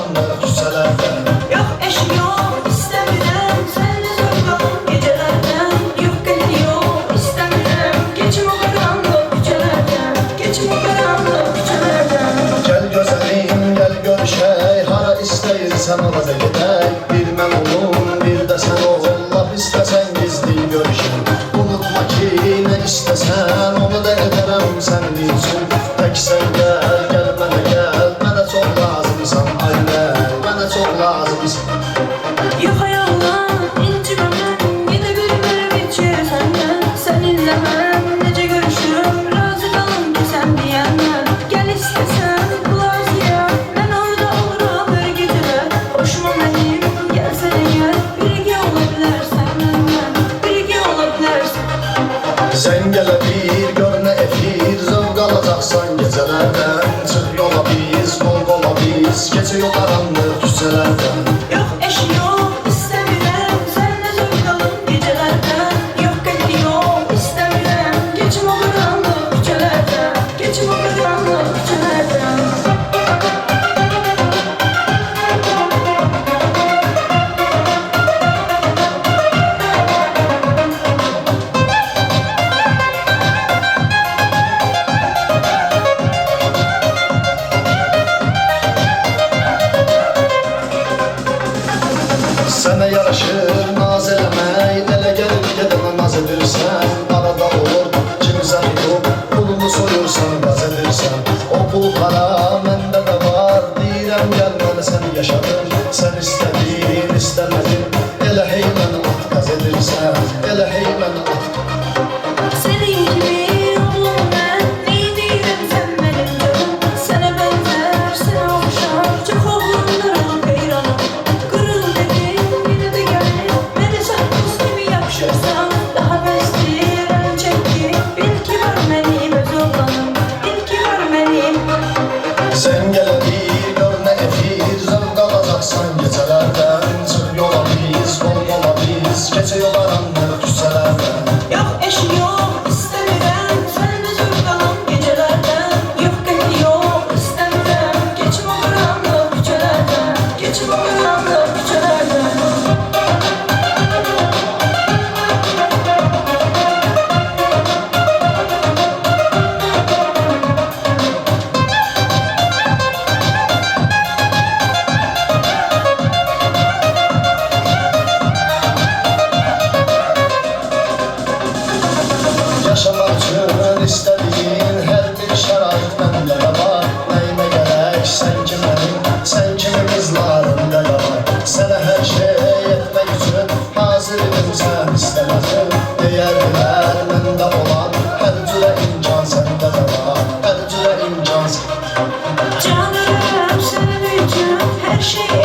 qaranlıq küçələrdən. Yox eşi yox, istəmirəm sənlə zorbalan gecələrdən. Yox qəti yox, istəmirəm keçim o qaranlıq küçələrdən. Keçim o qaranlıq küçələrdən. Gəl gözəlim, gəl görüşək, hara istəyirsən orada gedək. Bir mən olum, bir də sən ol, lap istəsən gizli görüşək. Unutma ki, nə istəsən, onu da edərəm sənin üçün. Tək sən gəl, gəl mənə gəl, mənə çox lazımsan ailə, mənə çox lazımsan. Yox ayağlan, incimə mən, gedə bilmərəm heç yerə səndən. Səninlə mən necə görüşürüm, razı qalım ki sən deyəndən. Gəl istəsən, qulaq yeyəm, mən orada oluram hər gecələr. Hoşuma mənim, gəlsənə gəl, birgə ola bilərsən məndən, birgə ola bilərsən. Sən gələ bir, gör nə efir, zövq alacaqsan gecələrdən. Çıx yola biz, qol qola biz, keçək o qaranlıq küçələrdən. Yox eşi yox, istəmirəm sənlə zövq alım gecələrdən. Yox qəti yox, istəmirəm keçim o qaranlıq küçələrdən. Keçim o qaranlıq küçələrdən. Sənə yaraşır naz eləmək, elə gəlir gedəmə naz edirsən. Arada olur kimsə tutub, pulumu soyursan, qaz edirsən. O pul para məndə də var, deyirəm gəl mənə sən yaşadın. Sən istədin, istəmədin, elə hey mənə at qaz edirsən, elə hey mənə at. Sənin kimi oğlum mən, neyniyirəm sən mənim canım. Sənə bənzər, sənə oxşar, çox oğlumlar olub heyranım. Qırıl dedim, yenə də gəlir, mənə sən buz kimi yapışırsan. Daha bəstirəm çəkdi, bil ki var mənim öz oğlanım, bil ki var mənim. Sən gələ bir, gör nə efir, zövq alacaqsan gecələrdən. Çıx yola biz, qol qola biz, keçək o qaranlıq küçələrdən. Yox eşi yox, istəmirəm sənlə zövq alım gecələrdən. Yox qəti yox, istəmirəm keçim o qaranlıq küçələrdən. Keçim o qaranlıq küçələrdən. Yaşamaq üçün istədiyin hər bir şərait məndə də var. Nəyimə gərək sən ki mənim, sən kimi qızlarımda da var. Sənə hər şey etmək üçün hazır idim sən istəməzim. Deyərdilər məndə olan hər cürə imkan səndə də var, hər cürə imkan səndə. Canım sənin üçün hər şey